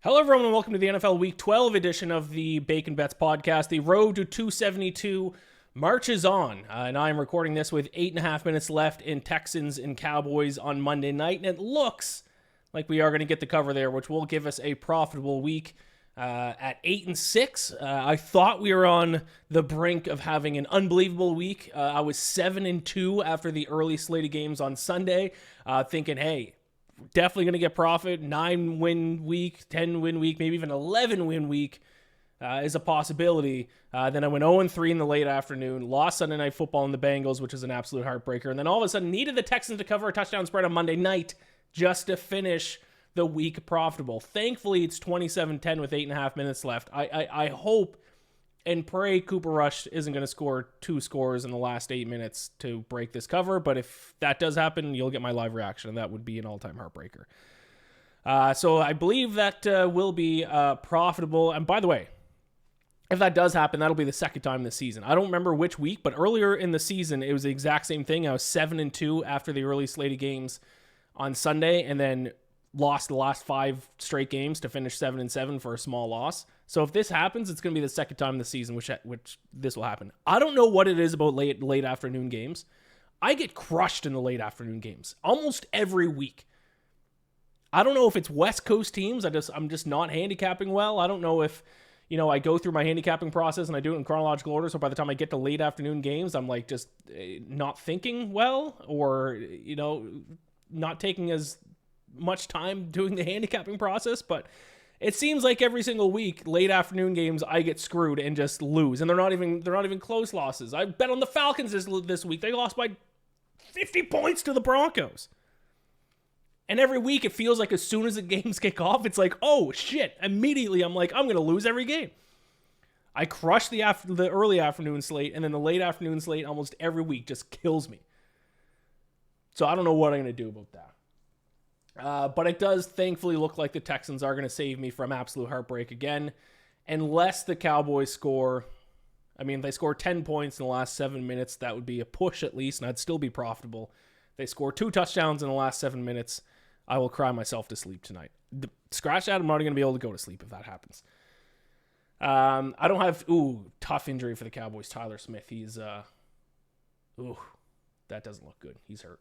Hello, everyone, and welcome to the NFL Week 12 edition of the Bacon Bets podcast. The road to 272 marches on, and I'm recording this with 8.5 minutes left in Texans and Cowboys on Monday night, and it looks like we are going to get the cover there, which will give us a profitable week at 8-6. I thought we were on the brink of having an unbelievable week. I was 7-2 after the early slate of games on Sunday, thinking, hey, definitely going to get profit. 9-win week, 10-win week, maybe even 11-win week is a possibility. Then I went 0-3 in the late afternoon, lost Sunday Night Football in the Bengals, which is an absolute heartbreaker. And then all of a sudden needed the Texans to cover a touchdown spread on Monday night just to finish the week profitable. Thankfully, it's 27-10 with 8.5 minutes left. I hope and pray Cooper Rush isn't going to score 2 scores in the last 8 minutes to break this cover. But if that does happen, you'll get my live reaction, and that would be an all-time heartbreaker. So I believe that will be profitable. And by the way, if that does happen, that'll be the second time this season. I don't remember which week, but earlier in the season, it was the exact same thing. I was 7-2 after the early slate of games on Sunday, and then lost the last 5 straight games to finish 7-7 for a small loss. So if this happens, it's going to be the second time this season which this will happen. I don't know what it is about late afternoon games. I get crushed in the late afternoon games almost every week. I don't know if it's West Coast teams. I'm just not handicapping well. I don't know if, I go through my handicapping process and I do it in chronological order. So by the time I get to late afternoon games, I'm like just not thinking well, or, not taking as much time doing the handicapping process. But it seems like every single week, late afternoon games, I get screwed and just lose. And they're not even close losses. I bet on the Falcons this week. They lost by 50 points to the Broncos. And every week it feels like as soon as the games kick off, it's like, oh shit. Immediately I'm like, I'm going to lose every game. I crush the early afternoon slate, and then the late afternoon slate almost every week just kills me. So I don't know what I'm going to do about that. But it does thankfully look like the Texans are going to save me from absolute heartbreak again, unless the Cowboys score. I mean, if they score 10 points in the last 7 minutes, that would be a push at least, and I'd still be profitable. If they score 2 touchdowns in the last 7 minutes, I will cry myself to sleep tonight. Scratch that, I'm not going to be able to go to sleep if that happens. I don't have, tough injury for the Cowboys. Tyler Smith, he's, that doesn't look good. He's hurt.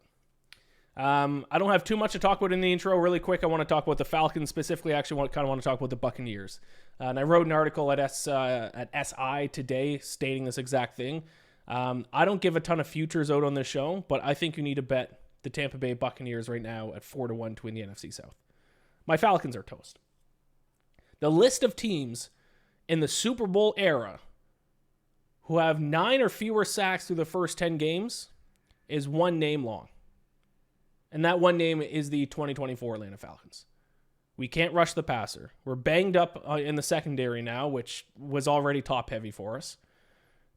I don't have too much to talk about in the intro. Really quick, I want to talk about the Falcons specifically. I actually want to talk about the Buccaneers. And I wrote an article at SI today stating this exact thing. I don't give a ton of futures out on this show, but I think you need to bet the Tampa Bay Buccaneers right now at 4-1 to win the NFC South. My Falcons are toast. The list of teams in the Super Bowl era who have 9 or fewer sacks through the first 10 games is one name long. And that one name is the 2024 Atlanta Falcons. We can't rush the passer. We're banged up in the secondary now, which was already top-heavy for us.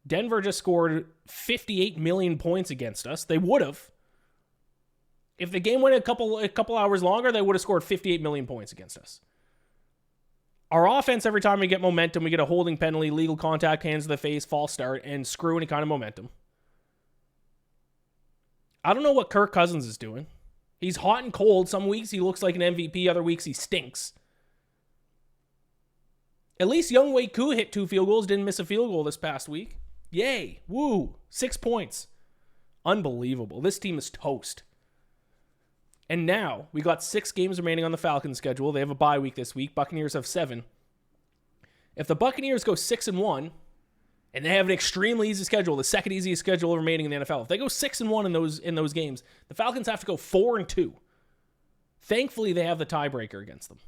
Denver just scored 58 million points against us. They would have. If the game went a couple hours longer, they would have scored 58 million points against us. Our offense, every time we get momentum, we get a holding penalty, legal contact, hands to the face, false start, and screw any kind of momentum. I don't know what Kirk Cousins is doing. He's hot and cold. Some weeks he looks like an MVP. Other weeks he stinks. At least Younghoe Koo hit 2 field goals. Didn't miss a field goal this past week. Yay. Woo. 6 points. Unbelievable. This team is toast. And now we got 6 games remaining on the Falcons schedule. They have a bye week this week. Buccaneers have 7. If the Buccaneers go 6-1, and they have an extremely easy schedule, the second easiest schedule remaining in the NFL. If they go 6-1 in those games, the Falcons have to go 4-2. Thankfully, they have the tiebreaker against them.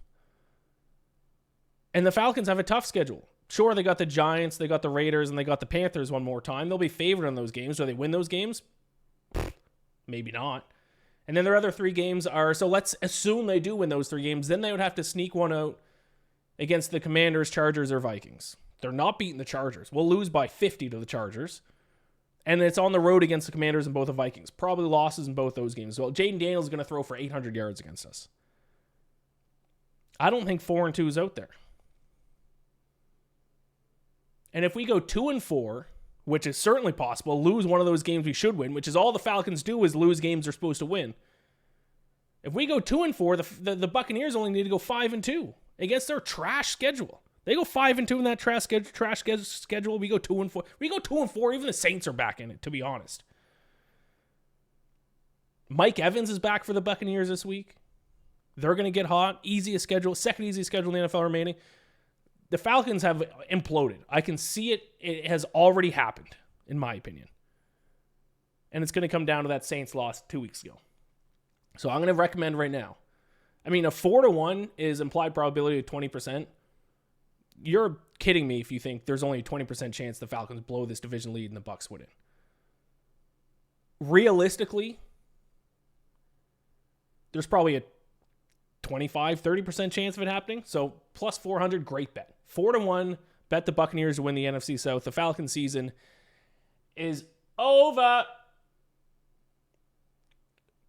And the Falcons have a tough schedule. Sure, they got the Giants, they got the Raiders, and they got the Panthers one more time. They'll be favored in those games. Do they win those games? Maybe not. And then their other 3 games are, so let's assume they do win those 3 games. Then they would have to sneak one out against the Commanders, Chargers, or Vikings. They're not beating the Chargers. We'll lose by 50 to the Chargers. And it's on the road against the Commanders and both the Vikings. Probably losses in both those games. Well, Jaden Daniels is going to throw for 800 yards against us. I don't think 4-2 is out there. And if we go 2-4, which is certainly possible, lose one of those games we should win, which is all the Falcons do is lose games they're supposed to win. If we go 2-4, the Buccaneers only need to go 5-2. against their trash schedule. They go 5-2 in that trash schedule. We go 2-4. We go 2-4. Even the Saints are back in it, to be honest. Mike Evans is back for the Buccaneers this week. They're going to get hot. Easiest schedule, second easiest schedule in the NFL remaining. The Falcons have imploded. I can see it. It has already happened, in my opinion. And it's going to come down to that Saints loss 2 weeks ago. So I'm going to recommend right now. I mean, a 4-1 is implied probability of 20%. You're kidding me if you think there's only a 20% chance the Falcons blow this division lead and the Bucs win it. Realistically, there's probably a 25-30% chance of it happening. So plus 400, great bet. 4-1, bet the Buccaneers to win the NFC South. The Falcons season is over.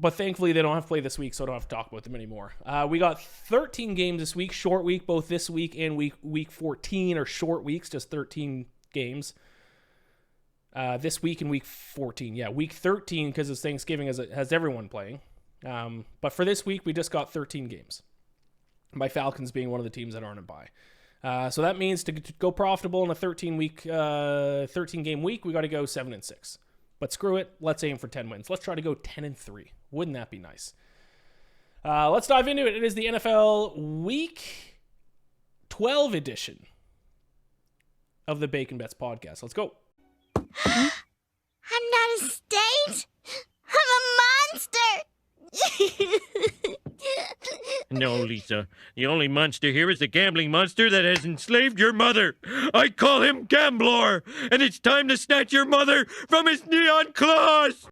But thankfully, they don't have to play this week, so I don't have to talk about them anymore. We got 13 games this week, short week, both this week and week 14 are short weeks, just 13 games. This week and week 14. Yeah, week 13, because it's Thanksgiving, has everyone playing. But for this week, we just got 13 games. My Falcons being one of the teams that aren't in bye. So that means to go profitable in a 13-game week, we got to go 7-6. But screw it. Let's aim for 10 wins. Let's try to go 10-3. Wouldn't that be nice? Let's dive into it. It is the NFL Week 12 edition of the Bacon Bets podcast. Let's go. I'm not a state. I'm a monster. No, Lisa. The only monster here is the gambling monster that has enslaved your mother. I call him Gamblor, and it's time to snatch your mother from his neon claws.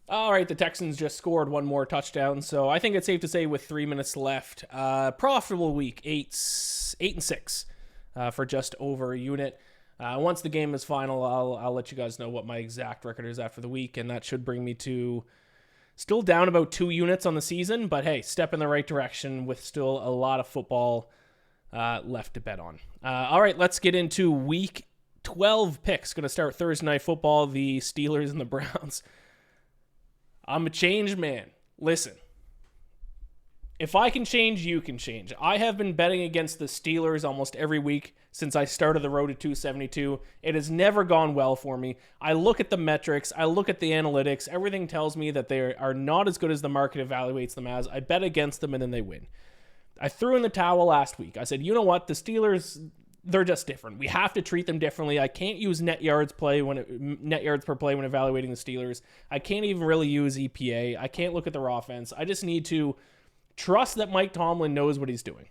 All right, the Texans just scored one more touchdown, so I think it's safe to say with 3 minutes left, profitable week, 8-6 for just over a unit. Once the game is final, I'll let you guys know what my exact record is after the week, and that should bring me to still down about 2 units on the season, but hey, step in the right direction with still a lot of football left to bet on. All right, let's get into week 12 picks. Going to start Thursday Night Football, the Steelers and the Browns. I'm a changed man. Listen, if I can change, you can change. I have been betting against the Steelers almost every week since I started the road to 272. It has never gone well for me. I look at the metrics. I look at the analytics. Everything tells me that they are not as good as the market evaluates them as. I bet against them and then they win. I threw in the towel last week. I said, you know what? The Steelers, they're just different. We have to treat them differently. I can't use net yards per play when evaluating the Steelers. I can't even really use EPA. I can't look at their offense. I just need to trust that Mike Tomlin knows what he's doing.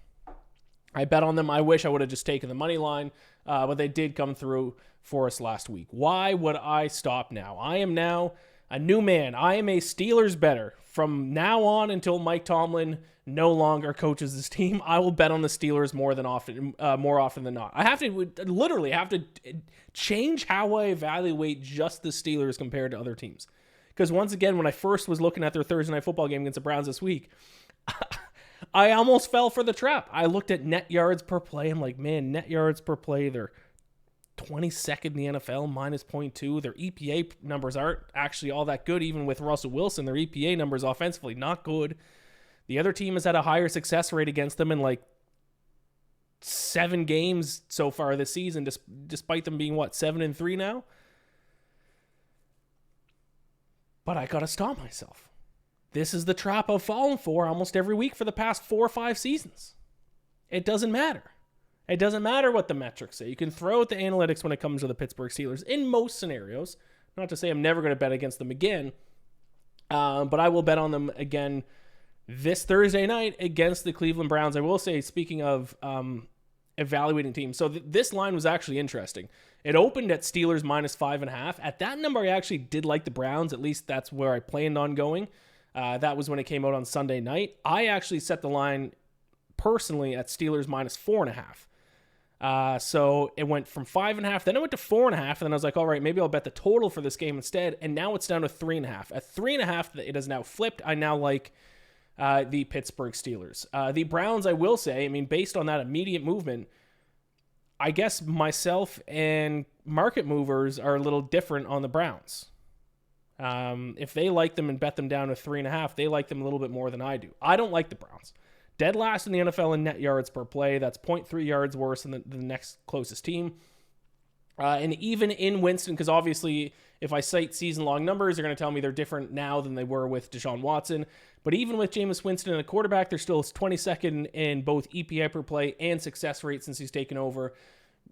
I bet on them. I wish I would have just taken the money line, but they did come through for us last week. Why would I stop now? I am now a new man. I am a Steelers bettor. From now on until Mike Tomlin no longer coaches this team, I will bet on the Steelers more often than not. I have to literally change how I evaluate just the Steelers compared to other teams. Because once again, when I first was looking at their Thursday Night Football game against the Browns this week, I almost fell for the trap. I looked at net yards per play. I'm like, man, net yards per play, they're 22nd in the NFL, minus 0.2. Their EPA numbers aren't actually all that good, even with Russell Wilson. Their EPA numbers offensively, not good. The other team has had a higher success rate against them in like 7 games so far this season, despite them being, 7-3 now? But I got to stop myself. This is the trap I've fallen for almost every week for the past 4 or 5 seasons. It doesn't matter. It doesn't matter what the metrics say. You can throw out the analytics when it comes to the Pittsburgh Steelers in most scenarios. Not to say I'm never going to bet against them again, but I will bet on them again this Thursday night against the Cleveland Browns. I will say, speaking of evaluating teams, so this line was actually interesting. It opened at Steelers minus 5.5. At that number, I actually did like the Browns. At least that's where I planned on going. That was when it came out on Sunday night. I actually set the line personally at Steelers minus 4.5. So it went from 5.5, then it went to 4.5, and then I was like, all right, maybe I'll bet the total for this game instead. And now it's down to 3.5. At 3.5, it has now flipped. I now like the Pittsburgh Steelers. The Browns, I will say, I mean, based on that immediate movement, I guess myself and market movers are a little different on the Browns. If they like them and bet them down to 3.5, they like them a little bit more than I do. I don't like the Browns. Dead last in the NFL in net yards per play. That's 0.3 yards worse than the next closest team. And even in Winston, because obviously if I cite season-long numbers, they're going to tell me they're different now than they were with Deshaun Watson. But even with Jameis Winston and a quarterback, they're still 22nd in both EPA per play and success rate since he's taken over.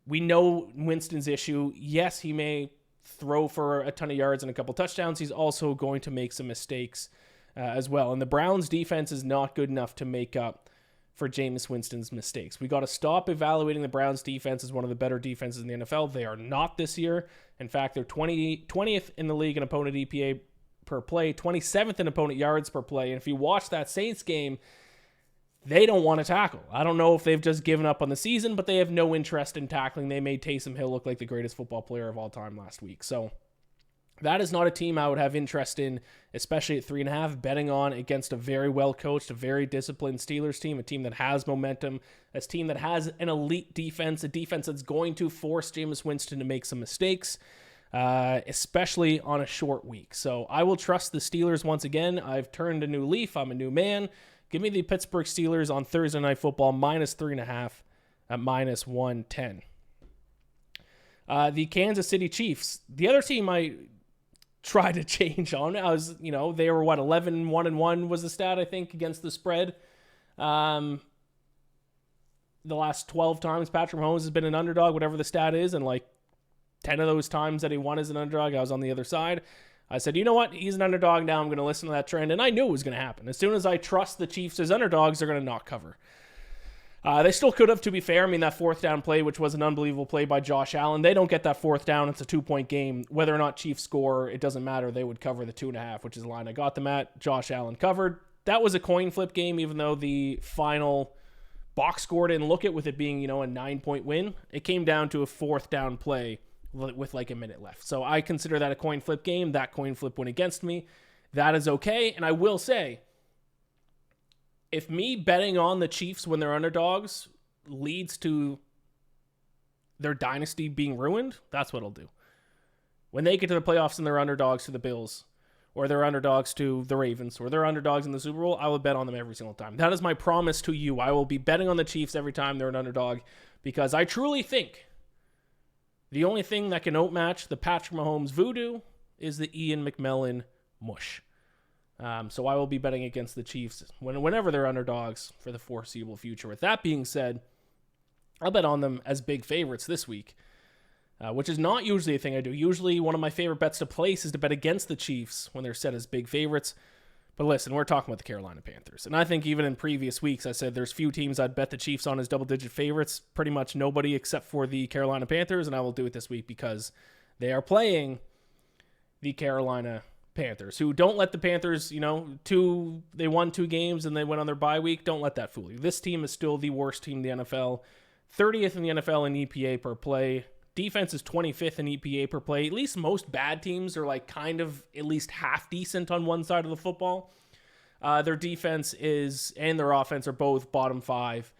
We know Winston's issue. Yes, he may throw for a ton of yards and a couple touchdowns. He's also going to make some mistakes as well. And the Browns' defense is not good enough to make up for Jameis Winston's mistakes. We got to stop evaluating the Browns' defense as one of the better defenses in the NFL. They are not this year. In fact, they're 20th in the league in opponent EPA per play, 27th in opponent yards per play. And if you watch that Saints game, they don't want to tackle. I don't know if they've just given up on the season, but they have no interest in tackling. They made Taysom Hill look like the greatest football player of all time last week. So that is not a team I would have interest in, especially at 3.5, betting on against a very well-coached, a very disciplined Steelers team, a team that has momentum, a team that has an elite defense, a defense that's going to force Jameis Winston to make some mistakes, especially on a short week. So I will trust the Steelers once again. I've turned a new leaf. I'm a new man. Give me the Pittsburgh Steelers on Thursday Night Football, minus 3.5 at minus 110. The Kansas City Chiefs, the other team I tried to change on. I was, they were 11-1-1 was the stat, I think, against the spread. The last 12 times Patrick Mahomes has been an underdog, whatever the stat is, and like 10 of those times that he won as an underdog, I was on the other side. I said, you know what? He's an underdog now. I'm going to listen to that trend, and I knew it was going to happen. As soon as I trust the Chiefs as underdogs, they're going to not cover. They still could have, to be fair. I mean, that fourth down play, which was an unbelievable play by Josh Allen, they don't get that fourth down. It's a 2-point game. Whether or not Chiefs score, it doesn't matter. They would cover the 2.5, which is the line I got them at. Josh Allen covered. That was a coin flip game, even though the final box score didn't look it with it being, a 9-point win. It came down to a fourth down play with like a minute left. So I consider that a coin flip game. That coin flip went against me. That is okay. And I will say, if me betting on the Chiefs when they're underdogs leads to their dynasty being ruined, that's what I'll do. When they get to the playoffs and they're underdogs to the Bills, or they're underdogs to the Ravens, or they're underdogs in the Super Bowl, I will bet on them every single time. That is my promise to you. I will be betting on the Chiefs every time they're an underdog, because I truly think the only thing that can outmatch the Patrick Mahomes voodoo is the Ian McMillan mush. So I will be betting against the Chiefs whenever they're underdogs for the foreseeable future. With that being said, I'll bet on them as big favorites this week, which is not usually a thing I do. Usually one of my favorite bets to place is to bet against the Chiefs when they're set as big favorites. But listen, we're talking about the Carolina Panthers. And I think even in previous weeks, I said there's few teams I'd bet the Chiefs on as double-digit favorites. Pretty much nobody except for the Carolina Panthers, and I will do it this week because they are playing the Carolina Panthers, who don't let the Panthers, they won 2 games and they went on their bye week. Don't let that fool you. This team is still the worst team in the NFL. 30th in the NFL in EPA per play. Defense is 25th in EPA per play. At least most bad teams are like kind of at least half decent on one side of the football. Their defense and their offense are both bottom 5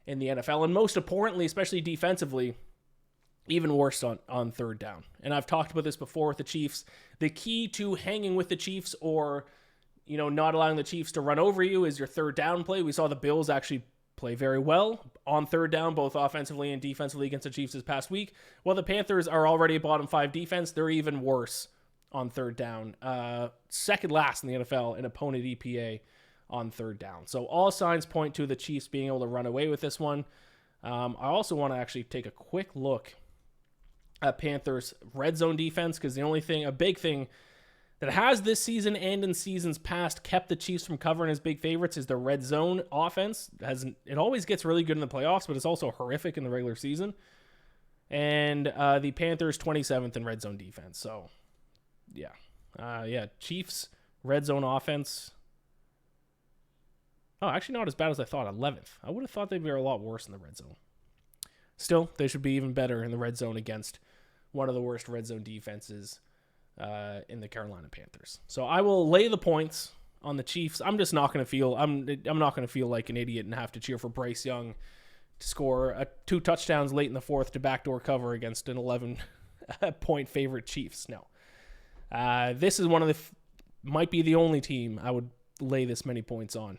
in the NFL. And most importantly, especially defensively, even worse on third down. And I've talked about this before with the Chiefs. The key to hanging with the Chiefs or, not allowing the Chiefs to run over you is your third down play. We saw the Bills actually play very well on third down, both offensively and defensively against the Chiefs this past week. Well, the Panthers are already a bottom 5 defense. They're even worse on third down. Second last in the NFL in opponent EPA on third down. So all signs point to the Chiefs being able to run away with this one. I also want to actually take a quick look at Panthers red zone defense, because a big thing that has this season and in seasons past kept the Chiefs from covering as big favorites is the red zone offense. It always gets really good in the playoffs, but it's also horrific in the regular season. And the Panthers 27th in red zone defense. So yeah. Chiefs red zone offense. Oh, actually not as bad as I thought. 11th. I would have thought they'd be a lot worse in the red zone. Still, they should be even better in the red zone against one of the worst red zone defenses in the Carolina Panthers. So I will lay the points on the Chiefs. I'm just not going to feel I'm not going to feel like an idiot and have to cheer for Bryce Young to score 2 touchdowns late in the fourth to backdoor cover against an 11-point favorite Chiefs. No. This is one of might be the only team I would lay this many points on.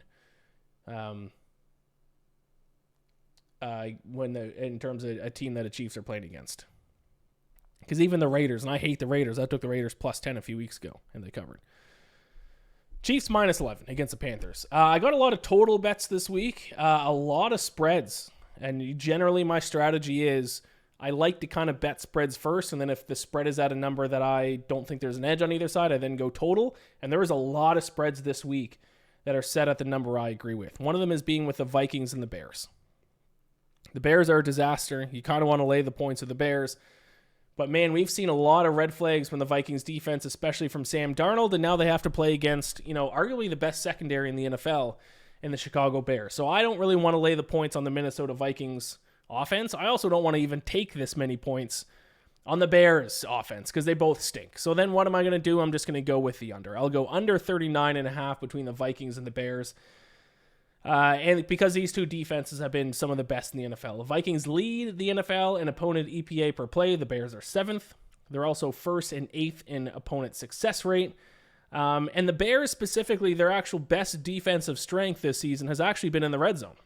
in terms of a team that the Chiefs are playing against. Because even the Raiders, and I hate the Raiders, I took the Raiders plus 10 a few weeks ago, and they covered. Chiefs minus 11 against the Panthers. I got a lot of total bets this week, a lot of spreads. And generally my strategy is I like to kind of bet spreads first, and then if the spread is at a number that I don't think there's an edge on either side, I then go total. And there is a lot of spreads this week that are set at the number I agree with. One of them is being with the Vikings and the Bears. The Bears are a disaster. You kind of want to lay the points of the Bears. But, man, we've seen a lot of red flags from the Vikings defense, especially from Sam Darnold, and now they have to play against, arguably the best secondary in the NFL in the Chicago Bears. So I don't really want to lay the points on the Minnesota Vikings offense. I also don't want to even take this many points on the Bears offense because they both stink. So then what am I going to do? I'm just going to go with the under. I'll go under 39.5 between the Vikings and the Bears. And because these two defenses have been some of the best in the NFL. The Vikings lead the NFL in opponent EPA per play. The Bears are 7th. They're also 1st and 8th in opponent success rate. And the Bears specifically, their actual best defensive strength this season has actually been in the red zone.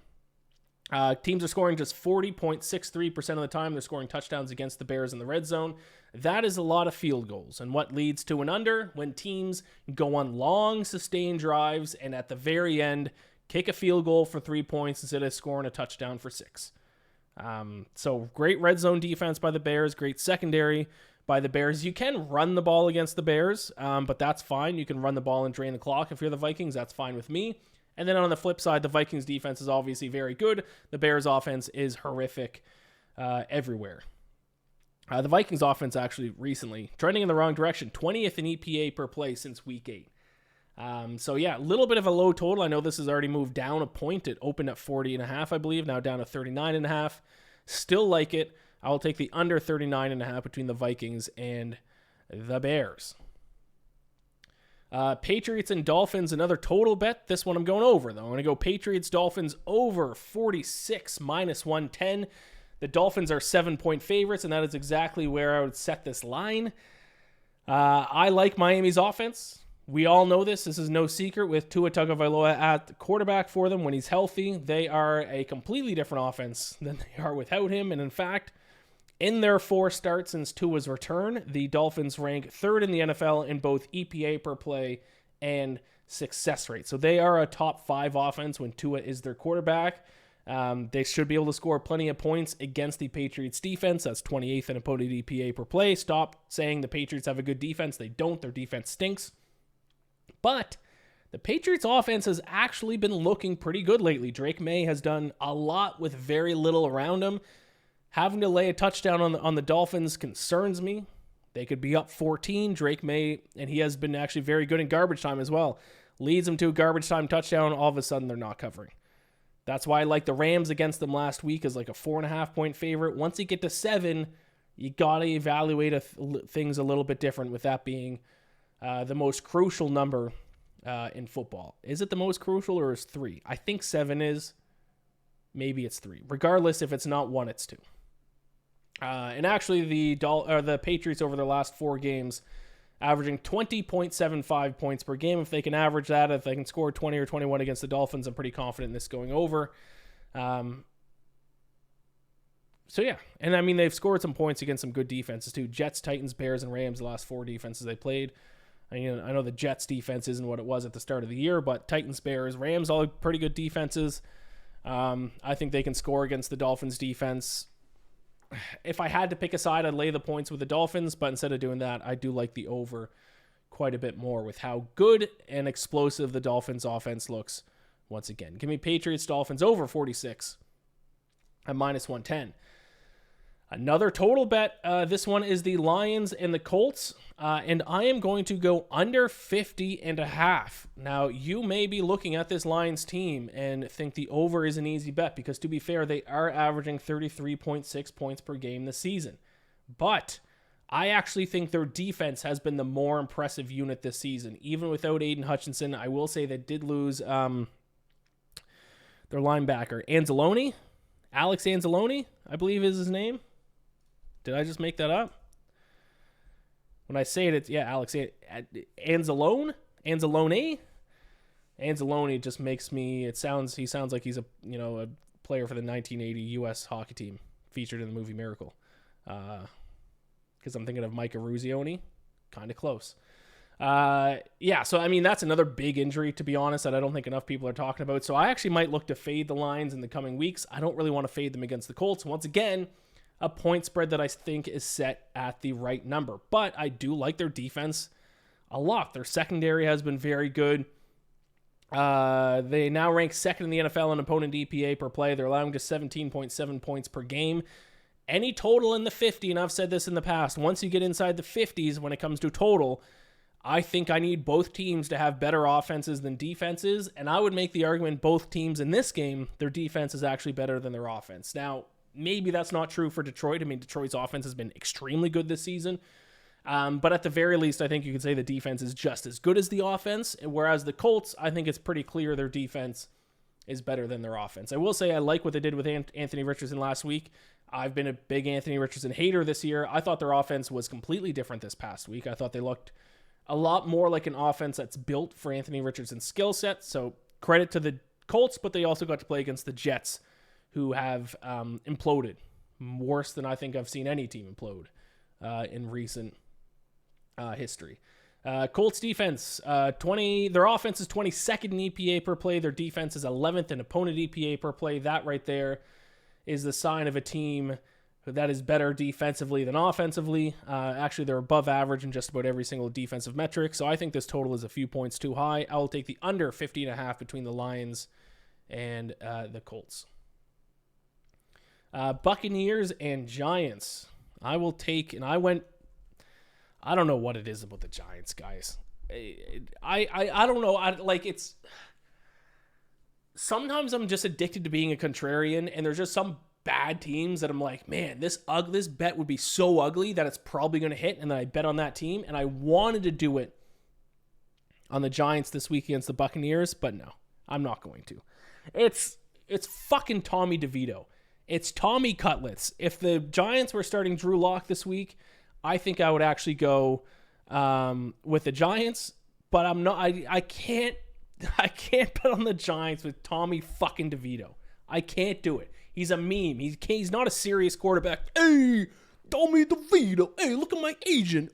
Teams are scoring just 40.63% of the time. They're scoring touchdowns against the Bears in the red zone. That is a lot of field goals. And what leads to an under? When teams go on long, sustained drives and at the very end, kick a field goal for 3 points instead of scoring a touchdown for 6. So great red zone defense by the Bears, great secondary by the Bears. You can run the ball against the Bears, but that's fine. You can run the ball and drain the clock. If you're the Vikings, that's fine with me. And then on the flip side, the Vikings defense is obviously very good. The Bears offense is horrific everywhere. The Vikings offense actually recently trending in the wrong direction, 20th in EPA per play since week 8. So yeah, a little bit of a low total. I know this has already moved down a point. It opened at 40.5, I believe, now down to 39.5. Still like it. I'll take the under 39.5 between the Vikings and the Bears. Patriots and Dolphins, another total bet. This one I'm going over, though. I'm going to go Patriots, Dolphins over 46 minus 110. The Dolphins are 7-point favorites, and that is exactly where I would set this line. I like Miami's offense. We all know this. This is no secret with Tua Tagovailoa at the quarterback for them. When he's healthy, they are a completely different offense than they are without him. And in fact, in their 4 starts since Tua's return, the Dolphins rank 3rd in the NFL in both EPA per play and success rate. So they are a top 5 offense when Tua is their quarterback. They should be able to score plenty of points against the Patriots defense. That's 28th in opponent EPA per play. Stop saying the Patriots have a good defense. They don't. Their defense stinks. But the Patriots offense has actually been looking pretty good lately. Drake May has done a lot with very little around him. Having to lay a touchdown on the Dolphins concerns me. They could be up 14. Drake May, and he has been actually very good in garbage time as well, leads them to a garbage time touchdown. All of a sudden, they're not covering. That's why I like the Rams against them last week as like a 4.5-point favorite. Once you get to 7, you got to evaluate things a little bit different, with that being the most crucial number in football. Is it the most crucial, or is 3? I think 7 is. Maybe it's 3. Regardless, if it's not 1, it's 2. And actually, the Patriots over their last 4 games, averaging 20.75 points per game. If they can average that, if they can score 20 or 21 against the Dolphins, I'm pretty confident in this going over. So yeah, and I mean, they've scored some points against some good defenses too. Jets, Titans, Bears, and Rams, the last 4 defenses they played. I know the Jets defense isn't what it was at the start of the year, but Titans, Bears, Rams, all pretty good defenses. I think they can score against the Dolphins defense. If I had to pick a side, I'd lay the points with the Dolphins, but instead of doing that, I do like the over quite a bit more with how good and explosive the Dolphins offense looks once again. Give me Patriots, Dolphins over 46 at minus 110. Another total bet. This one is the Lions and the Colts. And I am going to go under 50.5. Now, you may be looking at this Lions team and think the over is an easy bet because, to be fair, they are averaging 33.6 points per game this season. But I actually think their defense has been the more impressive unit this season. Even without Aiden Hutchinson, I will say they did lose their linebacker, Anzalone. Alex Anzalone, I believe is his name. Did I just make that up? When I say it, it's, yeah, Alex Anzalone? Anzalone just makes me, he sounds like he's a player for the 1980 U.S. hockey team featured in the movie Miracle. Because I'm thinking of Mike Eruzione. Kind of close. Yeah, so I mean, that's another big injury, to be honest, that I don't think enough people are talking about. So I actually might look to fade the Lions in the coming weeks. I don't really want to fade them against the Colts. Once again, a point spread that I think is set at the right number. But I do like their defense a lot. Their secondary has been very good. They now rank second in the NFL in opponent EPA per play. They're allowing just 17.7 points per game. Any total in the 50, and I've said this in the past, once you get inside the 50s when it comes to total, I think I need both teams to have better offenses than defenses, and I would make the argument both teams in this game, their defense is actually better than their offense. Now, maybe that's not true for Detroit. I mean, Detroit's offense has been extremely good this season. But at the very least, I think you could say the defense is just as good as the offense, whereas the Colts, I think it's pretty clear their defense is better than their offense. I will say I like what they did with Anthony Richardson last week. I've been a big Anthony Richardson hater this year. I thought their offense was completely different this past week. I thought they looked a lot more like an offense that's built for Anthony Richardson's skill set. So credit to the Colts, but they also got to play against the Jets, who have imploded worse than I think I've seen any team implode in recent history. Colts defense, their offense is 22nd in EPA per play. Their defense is 11th in opponent EPA per play. That right there is the sign of a team that is better defensively than offensively. Actually, they're above average in just about every single defensive metric. So I think this total is a few points too high. I will take the under 50.5 between the Lions and the Colts. Buccaneers and Giants. I will take, and I don't know what it is about the Giants, guys. I don't know. It's sometimes I'm just addicted to being a contrarian, and there's just some bad teams that I'm like, man, this bet would be so ugly that it's probably going to hit, and then I bet on that team, and I wanted to do it on the Giants this week against the Buccaneers, but no, I'm not going to. It's fucking Tommy DeVito. It's Tommy Cutlets. If the Giants were starting Drew Lock this week, I think I would actually go with the Giants, but I'm not. I can't bet on the Giants with Tommy fucking DeVito. I can't do it. He's a meme. He's not a serious quarterback. Hey, Tommy DeVito. Hey, look at my agent.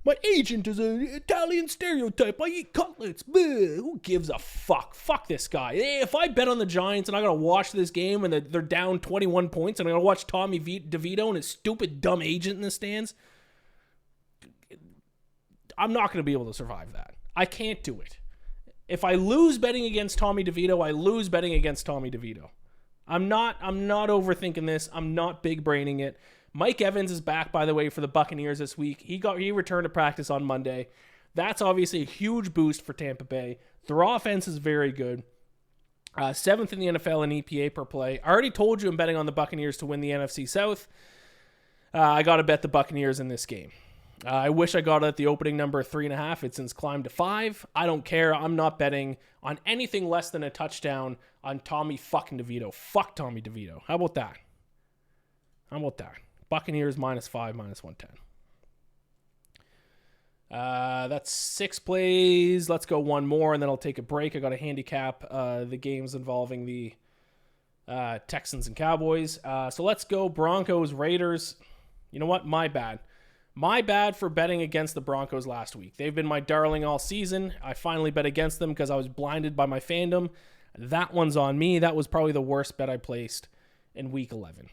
My agent is an Italian stereotype. I eat cutlets. Bleh. Who gives a fuck? Fuck this guy. Hey, if I bet on the Giants and I gotta watch this game and they're down 21 points and I gotta watch Tommy DeVito and his stupid dumb agent in the stands, I'm not gonna be able to survive that. I can't do it. If I lose betting against Tommy DeVito, I lose betting against Tommy DeVito. I'm not overthinking this. I'm not big braining it. Mike Evans is back, by the way, for the Buccaneers this week. He returned to practice on Monday. That's obviously a huge boost for Tampa Bay. Their offense is very good. 7th in the NFL in EPA per play. I already told you I'm betting on the Buccaneers to win the NFC South. I got to bet the Buccaneers in this game. I wish I got it at the opening number of 3.5. It's since climbed to 5. I don't care. I'm not betting on anything less than a touchdown on Tommy fucking DeVito. Fuck Tommy DeVito. How about that? Buccaneers -5, -110. That's 6 plays. Let's go one more, and then I'll take a break. I got to handicap the games involving the Texans and Cowboys. So let's go Broncos, Raiders. You know what? My bad. My bad for betting against the Broncos last week. They've been my darling all season. I finally bet against them because I was blinded by my fandom. That one's on me. That was probably the worst bet I placed in Week 11.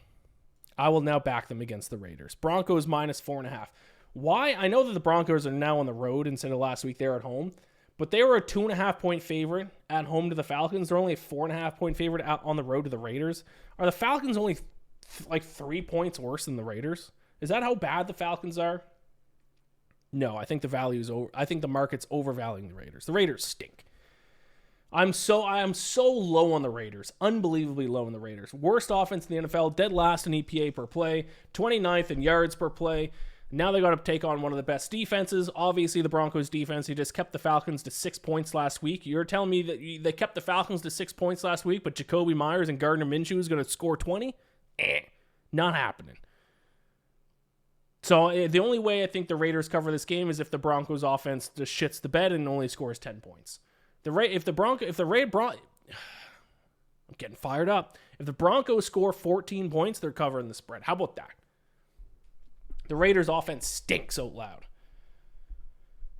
I will now back them against the Raiders. Broncos -4.5. Why? I know that the Broncos are now on the road instead of last week they were at home, but they were a 2.5 point favorite at home to the Falcons. They're only a 4.5 point favorite out on the road to the Raiders. Are the Falcons only 3 points worse than the Raiders? Is that how bad the Falcons are? No, I think the market's overvaluing the Raiders. The Raiders stink. I am so low on the Raiders. Unbelievably low on the Raiders. Worst offense in the NFL. Dead last in EPA per play. 29th in yards per play. Now they got to take on one of the best defenses. Obviously, the Broncos defense, who just kept the Falcons to 6 points last week. You're telling me that they kept the Falcons to 6 points last week, but Jacoby Myers and Gardner Minshew is going to score 20? Not happening. So the only way I think the Raiders cover this game is if the Broncos offense just shits the bed and only scores 10 points. I'm getting fired up. If the Broncos score 14 points, they're covering the spread. How about that? The Raiders' offense stinks out loud.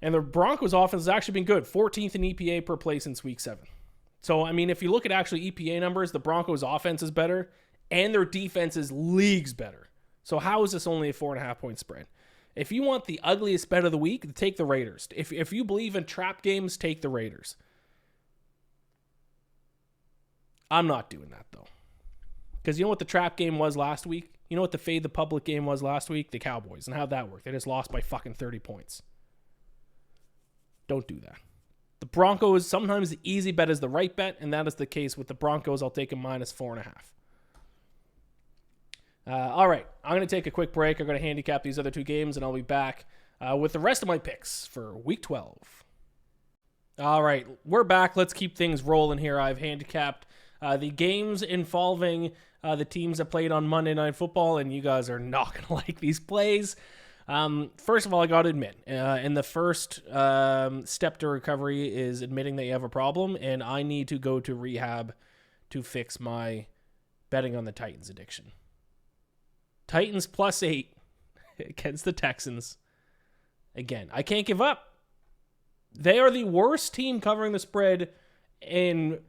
And the Broncos' offense has actually been good. 14th in EPA per play since week 7. So, I mean, if you look at actually EPA numbers, the Broncos' offense is better, and their defense is leagues better. So how is this only a 4.5-point spread? If you want the ugliest bet of the week, take the Raiders. If you believe in trap games, take the Raiders. I'm not doing that, though. Because you know what the trap game was last week? You know what the fade the public game was last week? The Cowboys. And how'd that work? They just lost by fucking 30 points. Don't do that. The Broncos, sometimes the easy bet is the right bet, and that is the case with the Broncos. I'll take a minus 4.5. All right, I'm going to take a quick break. I'm going to handicap these other two games, and I'll be back with the rest of my picks for Week 12. All right, we're back. Let's keep things rolling here. I've handicapped the games involving the teams that played on Monday Night Football, and you guys are not going to like these plays. First of all, I got to admit, and the first step to recovery is admitting that you have a problem, and I need to go to rehab to fix my betting on the Titans addiction. Titans +8 against the Texans. Again, I can't give up. They are the worst team covering the spread in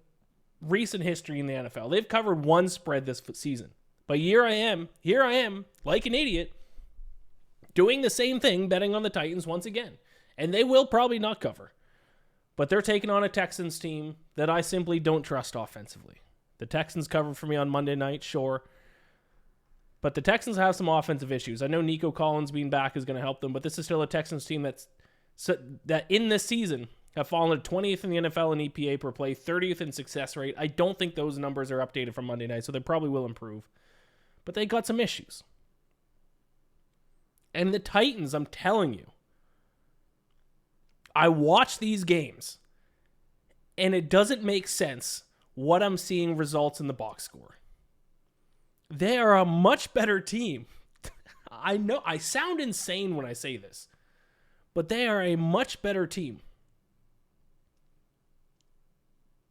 recent history in the NFL. They've covered one spread this season. But here I am, like an idiot, doing the same thing, betting on the Titans once again. And they will probably not cover. But they're taking on a Texans team that I simply don't trust offensively. The Texans covered for me on Monday night, sure. But the Texans have some offensive issues. I know Nico Collins being back is going to help them, but this is still a Texans team that in this season have fallen to 20th in the NFL in EPA per play, 30th in success rate. I don't think those numbers are updated from Monday night, so they probably will improve. But they got some issues. And the Titans, I'm telling you, I watch these games, and it doesn't make sense what I'm seeing results in the box score. They are a much better team. I know I sound insane when I say this, but they are a much better team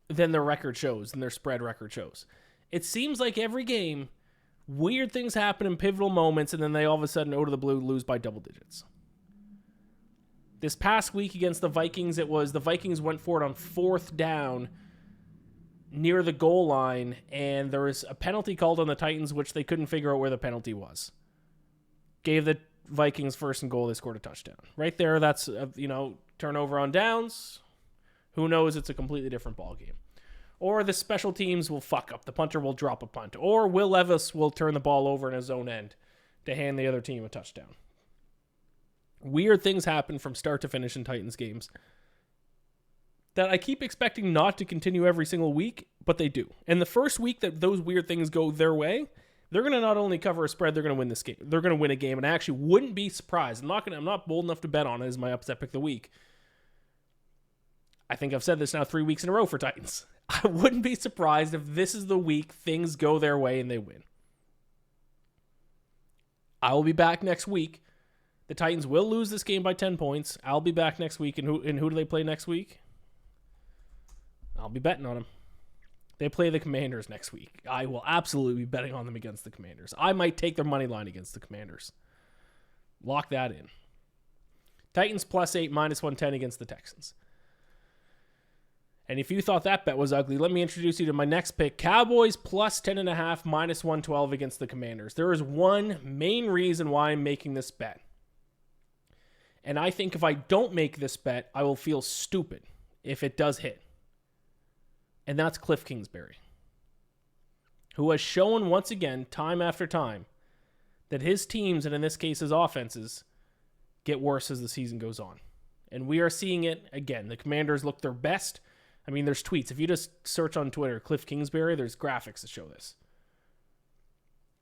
than their record shows, than their spread record shows. It seems like every game, weird things happen in pivotal moments, and then they all of a sudden, out of the blue, lose by double digits. This past week against the Vikings, it was the Vikings went for it on 4th down near the goal line, and there was a penalty called on the Titans, which they couldn't figure out where the penalty was. Gave the Vikings 1st and goal. They scored a touchdown. Right there, that's, turnover on downs. Who knows? It's a completely different ball game. Or the special teams will fuck up. The punter will drop a punt. Or Will Levis will turn the ball over in his own end to hand the other team a touchdown. Weird things happen from start to finish in Titans games that I keep expecting not to continue every single week, but they do. And the first week that those weird things go their way, they're going to not only cover a spread, they're going to win this game. They're going to win a game, and I actually wouldn't be surprised. I'm not bold enough to bet on it as my upset pick of the week. I think I've said this now 3 weeks in a row for Titans. I wouldn't be surprised if this is the week things go their way and they win. I will be back next week. The Titans will lose this game by 10 points. I'll be back next week. And who do they play next week? I'll be betting on them. They play the Commanders next week. I will absolutely be betting on them against the Commanders. I might take their money line against the Commanders. Lock that in. Titans +8, -110 against the Texans. And if you thought that bet was ugly, let me introduce you to my next pick. Cowboys +10.5, -112 against the Commanders. There is one main reason why I'm making this bet. And I think if I don't make this bet, I will feel stupid if it does hit. And that's Cliff Kingsbury, who has shown once again, time after time, that his teams, and in this case his offenses, get worse as the season goes on. And we are seeing it again. The Commanders look their best. I mean, there's tweets. If you just search on Twitter, Cliff Kingsbury, there's graphics that show this.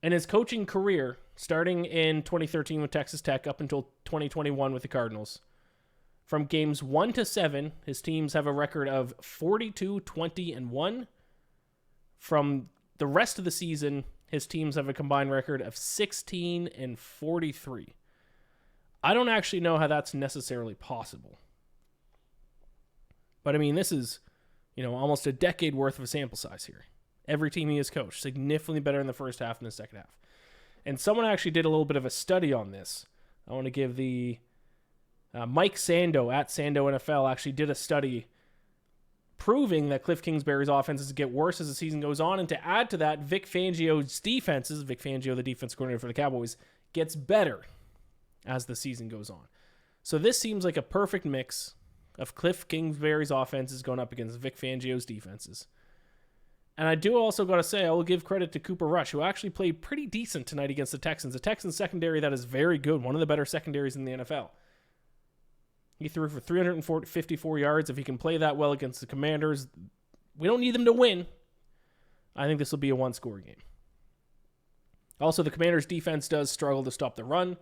And his coaching career, starting in 2013 with Texas Tech up until 2021 with the Cardinals, from games 1 to 7, his teams have a record of 42, 20, and 1. From the rest of the season, his teams have a combined record of 16 and 43. I don't actually know how that's necessarily possible. But I mean, this is, almost a decade worth of a sample size here. Every team he has coached, significantly better in the first half than the second half. And someone actually did a little bit of a study on this. I want to give the Mike Sando at Sando NFL actually did a study proving that Cliff Kingsbury's offenses get worse as the season goes on. And to add to that, Vic Fangio's defenses, Vic Fangio, the defense coordinator for the Cowboys, gets better as the season goes on. So this seems like a perfect mix of Cliff Kingsbury's offenses going up against Vic Fangio's defenses. And I do also got to say, I will give credit to Cooper Rush, who actually played pretty decent tonight against the Texans. A Texans secondary that is very good, one of the better secondaries in the NFL. He threw for 354 yards. If he can play that well against the Commanders, we don't need them to win. I think this will be a one-score game. Also, the Commanders' defense does struggle to stop the run.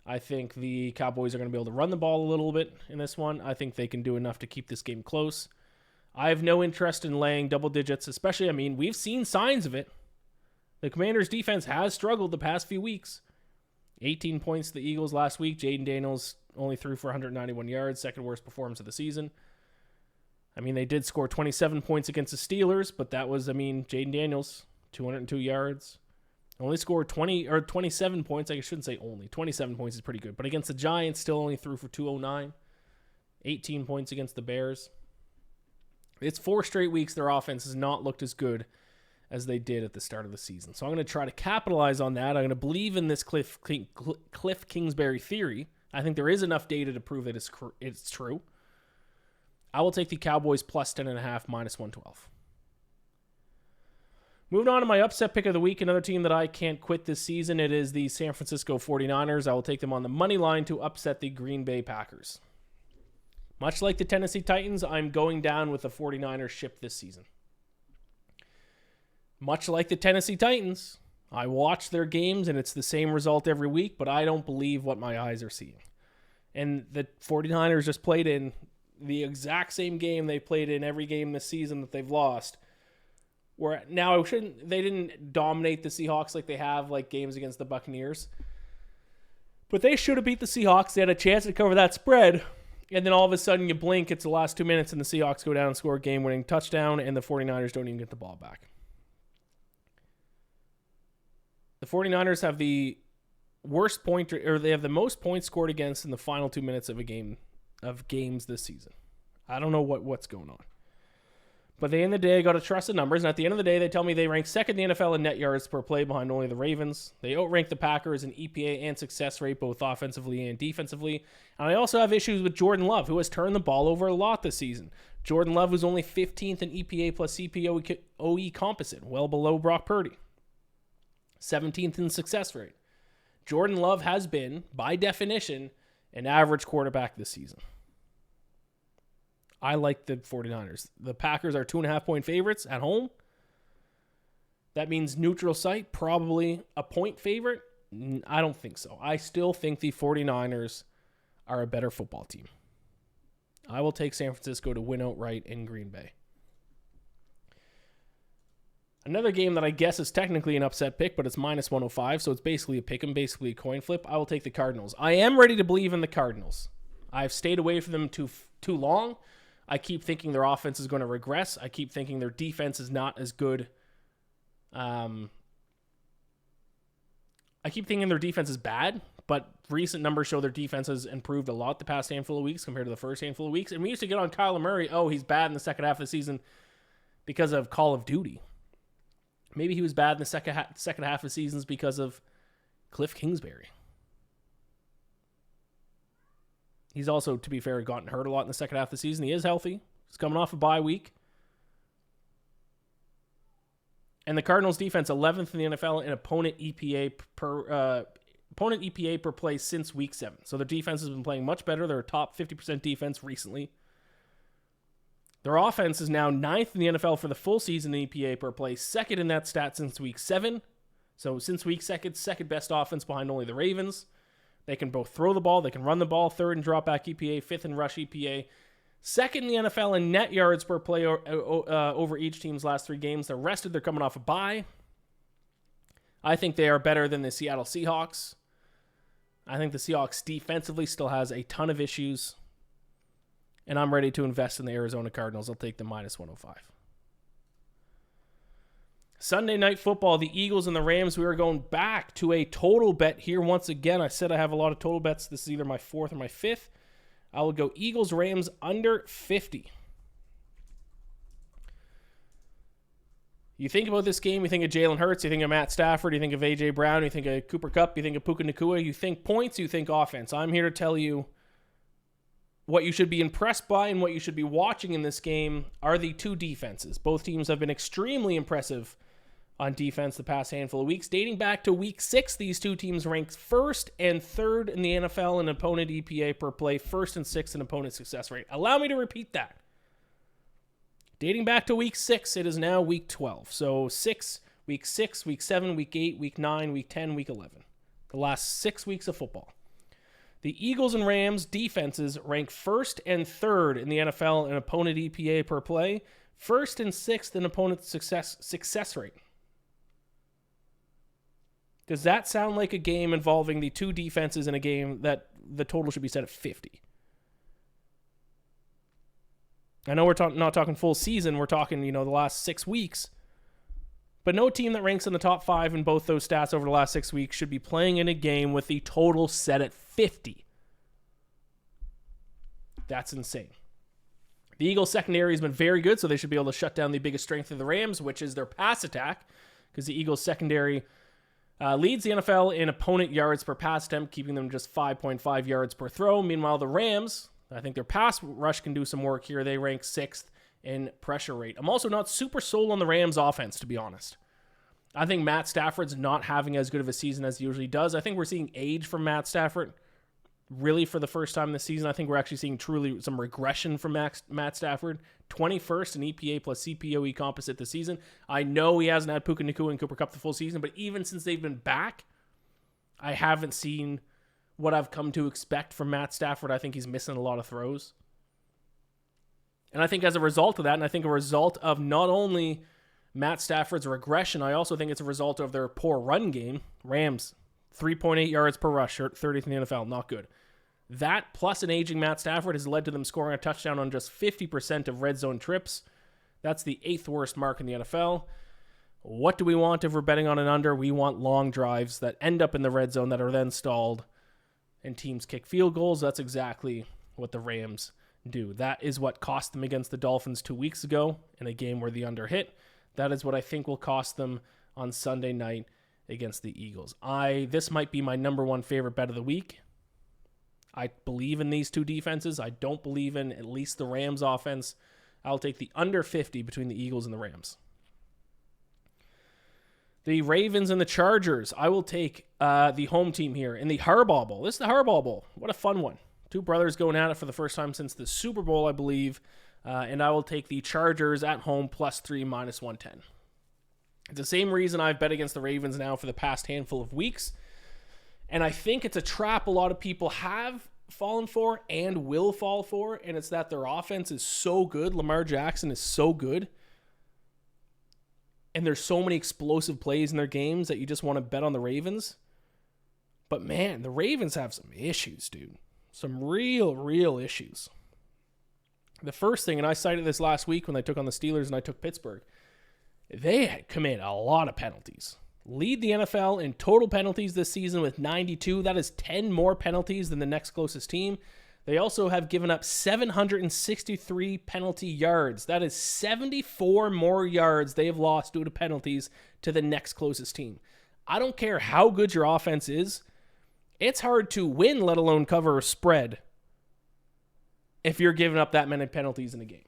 I think the Cowboys are going to be able to run the ball a little bit in this one. I think they can do enough to keep this game close. I have no interest in laying double digits, especially, we've seen signs of it. The Commanders' defense has struggled the past few weeks. 18 points to the Eagles last week. Jaden Daniels only threw for 191 yards, second worst performance of the season. They did score 27 points against the Steelers, but that was, Jaden Daniels, 202 yards. Only scored 27 points. I shouldn't say only. 27 points is pretty good. But against the Giants, still only threw for 209. 18 points against the Bears. It's 4 straight weeks their offense has not looked as good as they did at the start of the season. So I'm going to try to capitalize on that. I'm going to believe in this Cliff Kingsbury theory. I think there is enough data to prove that it's true. I will take the Cowboys plus 10.5, minus 112. Moving on to my upset pick of the week, another team that I can't quit this season. It is the San Francisco 49ers. I will take them on the money line to upset the Green Bay Packers. Much like the Tennessee Titans, I'm going down with the 49ers ship this season. Much like the Tennessee Titans, I watch their games and it's the same result every week, but I don't believe what my eyes are seeing. And the 49ers just played in the exact same game they played in every game this season that they've lost. Where now they didn't dominate the Seahawks like they have like games against the Buccaneers. But they should have beat the Seahawks. They had a chance to cover that spread. And then all of a sudden you blink, it's the last 2 minutes and the Seahawks go down and score a game-winning touchdown and the 49ers don't even get the ball back. The 49ers have the worst point, or they have the most points scored against in the final 2 minutes of games this season. I don't know what's going on. But at the end of the day, I got to trust the numbers. And at the end of the day, they tell me they rank second in the NFL in net yards per play behind only the Ravens. They outrank the Packers in EPA and success rate, both offensively and defensively. And I also have issues with Jordan Love, who has turned the ball over a lot this season. Jordan Love was only 15th in EPA plus CPOE composite, well below Brock Purdy. 17th in success rate. Jordan Love has been, by definition, an average quarterback this season. I like the 49ers. The Packers are 2.5-point favorites at home. That means neutral site, probably a point favorite. I don't think so. I still think the 49ers are a better football team. I will take San Francisco to win outright in Green Bay. Another game that I guess is technically an upset pick, but it's minus 105, so it's basically a pick 'em, basically a coin flip. I will take the Cardinals. I am ready to believe in the Cardinals. I've stayed away from them too long. I keep thinking their offense is going to regress. I keep thinking their defense is not as good. I keep thinking their defense is bad, but recent numbers show their defense has improved a lot the past handful of weeks compared to the first handful of weeks. And we used to get on Kyler Murray, he's bad in the second half of the season because of Call of Duty. Maybe he was bad in the second half of seasons because of Cliff Kingsbury. He's also, to be fair, gotten hurt a lot in the second half of the season. He is healthy. He's coming off a bye week. And the Cardinals defense, 11th in the NFL in opponent EPA per play since week 7. So their defense has been playing much better. They're a top 50% defense recently. Their offense is now 9th in the NFL for the full season in EPA per play, second in that stat since week 7. So since week 2, second best offense behind only the Ravens. They can both throw the ball, they can run the ball, 3rd in dropback EPA, 5th in rush EPA, 2nd in the NFL in net yards per play over each team's last 3 games. The rest of they're coming off a bye. I think they are better than the Seattle Seahawks. I think the Seahawks defensively still has a ton of issues. And I'm ready to invest in the Arizona Cardinals. I'll take the minus 105. Sunday Night Football, the Eagles and the Rams. We are going back to a total bet here once again. I said I have a lot of total bets. This is either my fourth or my fifth. I will go Eagles-Rams under 50. You think about this game, you think of Jalen Hurts, you think of Matt Stafford, you think of A.J. Brown, you think of Cooper Kupp, you think of Puka Nacua, you think points, you think offense. I'm here to tell you what you should be impressed by and what you should be watching in this game are the two defenses. Both teams have been extremely impressive on defense the past handful of weeks. Dating back to week 6, these two teams ranked first and third in the NFL in opponent EPA per play, first and sixth in opponent success rate. Allow me to repeat that. Dating back to week 6, it is now week 12. So week 6, week 7, week 8, week 9, week 10, week 11. The last 6 weeks of football. The Eagles and Rams defenses rank first and third in the NFL in opponent EPA per play, first and sixth in opponent success rate. Does that sound like a game involving the two defenses in a game that the total should be set at 50? I know we're not talking full season. We're talking, the last 6 weeks. But no team that ranks in the top 5 in both those stats over the last 6 weeks should be playing in a game with the total set at 50. That's insane. The Eagles secondary has been very good, so they should be able to shut down the biggest strength of the Rams, which is their pass attack, because the Eagles secondary leads the NFL in opponent yards per pass attempt, keeping them just 5.5 yards per throw. Meanwhile, the Rams, I think their pass rush can do some work here. They rank 6th in pressure rate. I'm also not super sold on the Rams offense, to be honest. I think Matt Stafford's not having as good of a season as he usually does. I think we're seeing age from Matt Stafford really for the first time this season. I think we're actually seeing truly some regression from Matt Stafford. 21st in EPA plus CPOE composite this season. I know he hasn't had Puka Nacua and Cooper Kupp the full season, but even since they've been back, I haven't seen what I've come to expect from Matt Stafford. I think he's missing a lot of throws. And I think as a result of that, and I think a result of not only Matt Stafford's regression, I also think it's a result of their poor run game. Rams, 3.8 yards per rush, 30th in the NFL, not good. That plus an aging Matt Stafford has led to them scoring a touchdown on just 50% of red zone trips. That's the 8th worst mark in the NFL. What do we want if we're betting on an under? We want long drives that end up in the red zone that are then stalled and teams kick field goals. That's exactly what the Rams do. That is what cost them against the Dolphins 2 weeks ago in a game where the under hit. That is what I think will cost them on Sunday night against the Eagles. This might be my number one favorite bet of the week. I believe in these two defenses. I don't believe in at least the Rams offense. I'll take the under 50 between the Eagles and the Rams. The Ravens and the Chargers. I will take the home team here in the Harbaugh Bowl. This is the Harbaugh Bowl. What a fun one. Two brothers going at it for the first time since the Super Bowl, I believe. And I will take the Chargers at home +3 -110. It's the same reason I've bet against the Ravens now for the past handful of weeks. And I think it's a trap a lot of people have fallen for and will fall for. And it's that their offense is so good. Lamar Jackson is so good. And there's so many explosive plays in their games that you just want to bet on the Ravens. But man, the Ravens have some issues, dude. Some real issues. The first thing, and I cited this last week when they took on the Steelers and I took Pittsburgh, they commit a lot of penalties. Lead the NFL in total penalties this season with 92. That is 10 more penalties than the next closest team. They also have given up 763 penalty yards. That is 74 more yards they have lost due to penalties to the next closest team. I don't care how good your offense is. It's hard to win, let alone cover a spread, if you're giving up that many penalties in a game.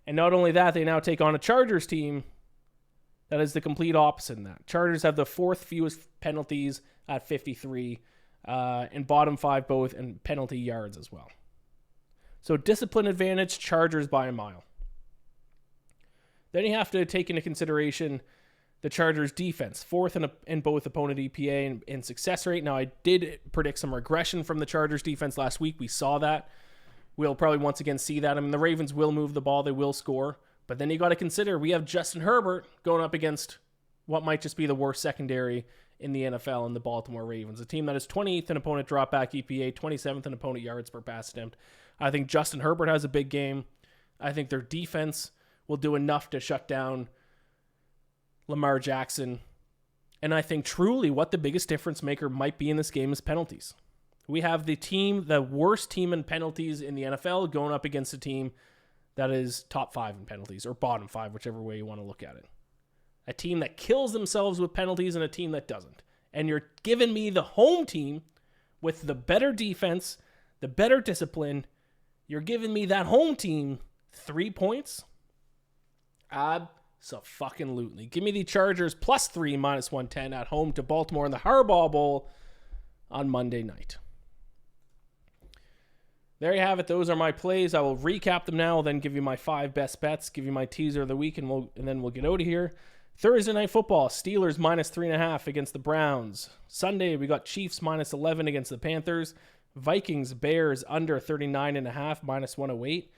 And not only that, they now take on a Chargers team that is the complete opposite in that. Chargers have the 4th fewest penalties at 53, and bottom 5 both in penalty yards as well. So discipline advantage, Chargers by a mile. Then you have to take into consideration the Chargers defense, 4th in both opponent EPA and success rate. Now, I did predict some regression from the Chargers defense last week. We saw that. We'll probably once again see that. I mean, the Ravens will move the ball. They will score. But then you got to consider we have Justin Herbert going up against what might just be the worst secondary in the NFL in the Baltimore Ravens, a team that is 28th in opponent dropback EPA, 27th in opponent yards per pass attempt. I think Justin Herbert has a big game. I think their defense will do enough to shut down Lamar Jackson. And I think truly what the biggest difference maker might be in this game is penalties. We have the worst team in penalties in the NFL, going up against a team that is top 5 in penalties, or bottom 5, whichever way you want to look at it. A team that kills themselves with penalties and a team that doesn't. And you're giving me the home team with the better defense, the better discipline. You're giving me that home team 3 points? Abso-fucking-lutely. Give me the Chargers +3 -110 at home to Baltimore in the Harbaugh Bowl on Monday night. There you have it. Those are my plays. I will recap them now, then give you my 5 best bets, give you my teaser of the week, and then we'll get out of here. Thursday Night Football, Steelers -3.5 against the Browns. Sunday, we got Chiefs -11 against the Panthers. Vikings, Bears under 39.5, -108.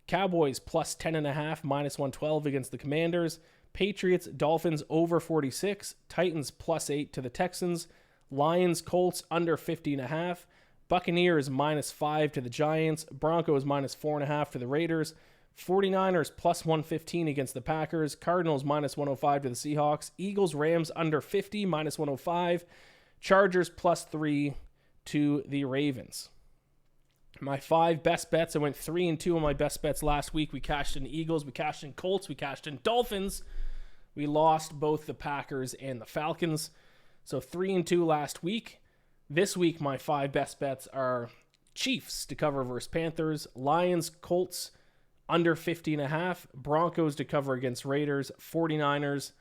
Cowboys +10.5, -112 against the Commanders. Patriots, Dolphins over 46. Titans +8 to the Texans. Lions, Colts under 50.5. Buccaneers -5 to the Giants. Broncos -4.5 to the Raiders. 49ers +115 against the Packers. Cardinals -105 to the Seahawks. Eagles, Rams under 50, -105. Chargers +3 to the Ravens. My 5 best bets, I went 3-2 on my best bets last week. We cashed in Eagles, we cashed in Colts, we cashed in Dolphins. We lost both the Packers and the Falcons. So 3-2 last week. This week, my 5 best bets are Chiefs to cover versus Panthers, Lions, Colts under 50.5, Broncos to cover against Raiders, 49ers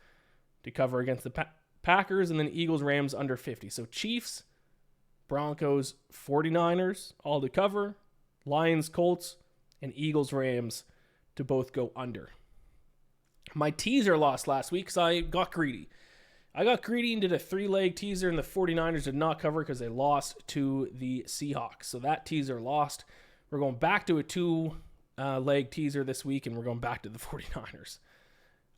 to cover against the Packers, and then Eagles, Rams under 50. So Chiefs, Broncos, 49ers all to cover, Lions, Colts, and Eagles, Rams to both go under. My teaser lost last week because I got greedy. I got greedy and did a 3-leg teaser, and the 49ers did not cover because they lost to the Seahawks. So that teaser lost. We're going back to a 2-leg teaser this week, and we're going back to the 49ers.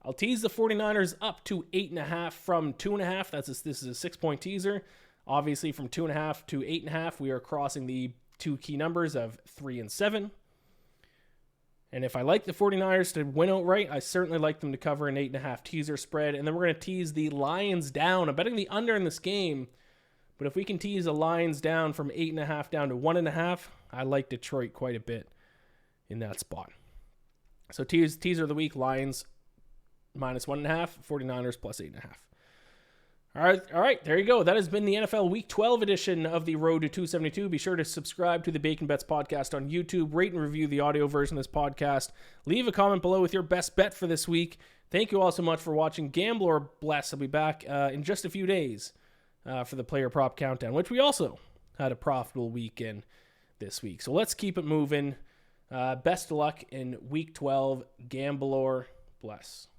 I'll tease the 49ers up to 8.5 from 2.5. This is a 6-point teaser. Obviously, from 2.5 to 8.5, we are crossing the 2 key numbers of 3 and 7. And if I like the 49ers to win outright, I certainly like them to cover an 8.5 teaser spread. And then we're going to tease the Lions down. I'm betting the under in this game. But if we can tease the Lions down from 8.5 down to 1.5, I like Detroit quite a bit in that spot. So teaser of the week, Lions -1.5, 49ers +8.5. All right, there you go. That has been the NFL Week 12 edition of the Road to 272. Be sure to subscribe to the Bacon Bets podcast on YouTube. Rate and review the audio version of this podcast. Leave a comment below with your best bet for this week. Thank you all so much for watching. Gamble or bless. I'll be back in just a few days for the player prop countdown, which we also had a profitable weekend this week. So let's keep it moving. Best of luck in Week 12. Gamble or bless.